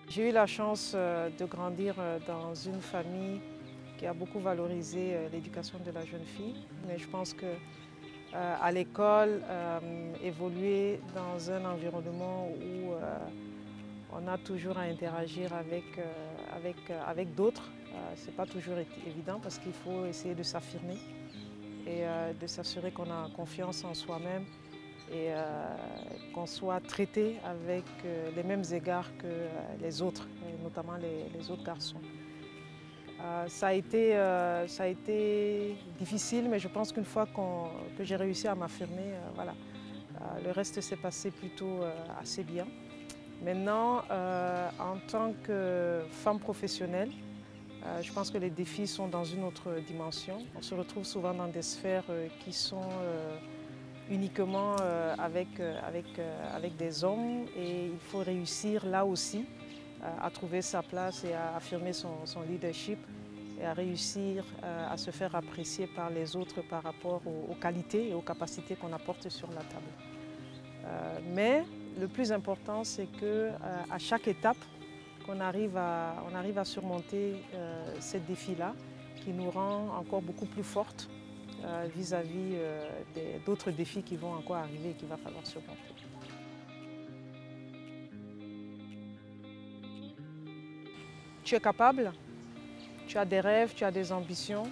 J'ai eu la chance de grandir dans une famille qui a beaucoup valorisé l'éducation de la jeune fille. Mais je pense que à l'école, évoluer dans un environnement où on a toujours à interagir avec d'autres, ce n'est pas toujours évident parce qu'il faut essayer de s'affirmer et de s'assurer qu'on a confiance en soi-même et qu'on soit traité avec les mêmes égards que les autres, et notamment les autres garçons. Ça a été difficile, mais je pense qu'une fois que j'ai réussi à m'affirmer, voilà, le reste s'est passé plutôt assez bien. Maintenant, en tant que femme professionnelle, je pense que les défis sont dans une autre dimension. On se retrouve souvent dans des sphères qui sont uniquement avec des hommes et il faut réussir là aussi à trouver sa place et à affirmer son leadership et à réussir à se faire apprécier par les autres par rapport aux qualités et aux capacités qu'on apporte sur la table. Mais le plus important, c'est qu'à chaque étape, on arrive à surmonter ces défis-là qui nous rend encore beaucoup plus fortes vis-à-vis d'autres défis qui vont encore arriver et qu'il va falloir surmonter. Tu es capable, tu as des rêves, tu as des ambitions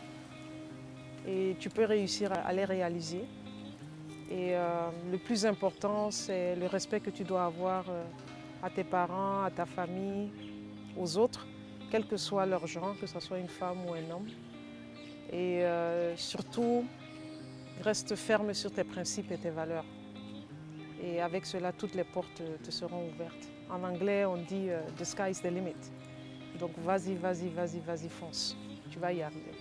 et tu peux réussir à les réaliser. Et le plus important, c'est le respect que tu dois avoir à tes parents, à ta famille, aux autres, quel que soit leur genre, que ce soit une femme ou un homme. Et surtout, reste ferme sur tes principes et tes valeurs. Et avec cela, toutes les portes te seront ouvertes. En anglais, on dit « the sky is the limit ». Donc vas-y, vas-y, vas-y, vas-y, fonce. Tu vas y arriver.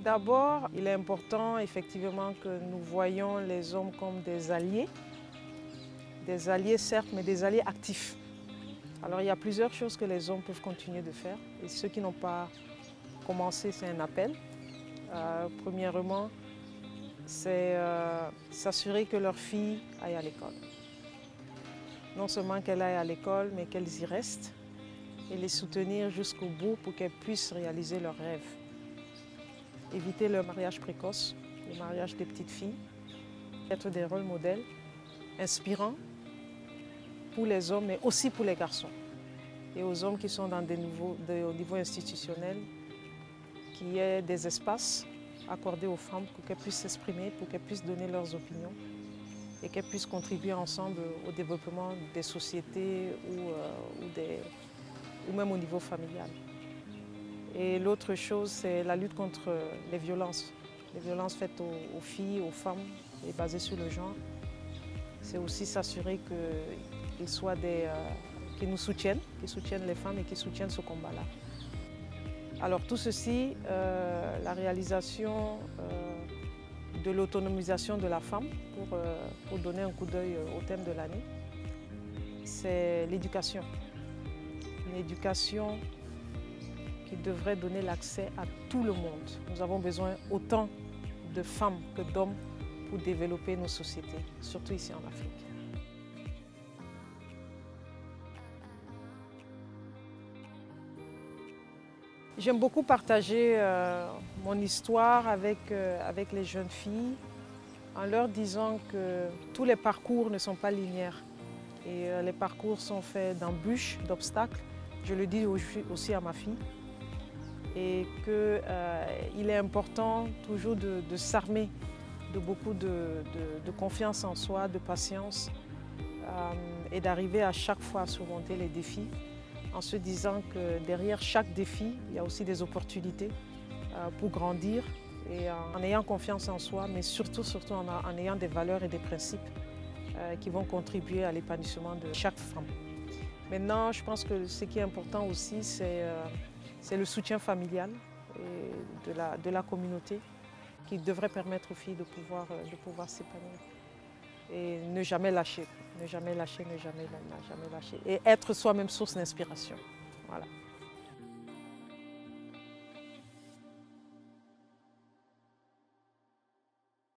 D'abord, il est important effectivement que nous voyions les hommes comme des alliés certes, mais des alliés actifs. Alors il y a plusieurs choses que les hommes peuvent continuer de faire et ceux qui n'ont pas commencé, c'est un appel. Premièrement, c'est s'assurer que leur fille aille à l'école. Non seulement qu'elle aille à l'école, mais qu'elles y restent et les soutenir jusqu'au bout pour qu'elles puissent réaliser leurs rêves. Éviter le mariage précoce, le mariage des petites filles, être des rôles modèles inspirants pour les hommes, mais aussi pour les garçons. Et aux hommes qui sont au niveau institutionnel, qu'il y ait des espaces accordés aux femmes pour qu'elles puissent s'exprimer, pour qu'elles puissent donner leurs opinions et qu'elles puissent contribuer ensemble au développement des sociétés ou même au niveau familial. Et l'autre chose, c'est la lutte contre les violences faites aux filles, aux femmes et basées sur le genre. C'est aussi s'assurer qu'ils soient qu'ils nous soutiennent, qu'ils soutiennent les femmes et qu'ils soutiennent ce combat-là. Alors tout ceci, la réalisation de l'autonomisation de la femme, pour donner un coup d'œil au thème de l'année, c'est l'éducation. Une éducation qui devrait donner l'accès à tout le monde. Nous avons besoin autant de femmes que d'hommes pour développer nos sociétés, surtout ici en Afrique. J'aime beaucoup partager mon histoire avec les jeunes filles en leur disant que tous les parcours ne sont pas linéaires et les parcours sont faits d'embûches, d'obstacles. Je le dis aussi à ma fille. Et qu'il est important toujours de s'armer de beaucoup de confiance en soi, de patience et d'arriver à chaque fois à surmonter les défis en se disant que derrière chaque défi, il y a aussi des opportunités pour grandir et en ayant confiance en soi, mais surtout en ayant des valeurs et des principes qui vont contribuer à l'épanouissement de chaque femme. Maintenant, je pense que ce qui est important aussi, c'est le soutien familial et de la communauté qui devrait permettre aux filles de pouvoir s'épanouir. Et ne jamais lâcher, ne jamais lâcher, ne jamais lâcher. Et être soi-même source d'inspiration. Voilà.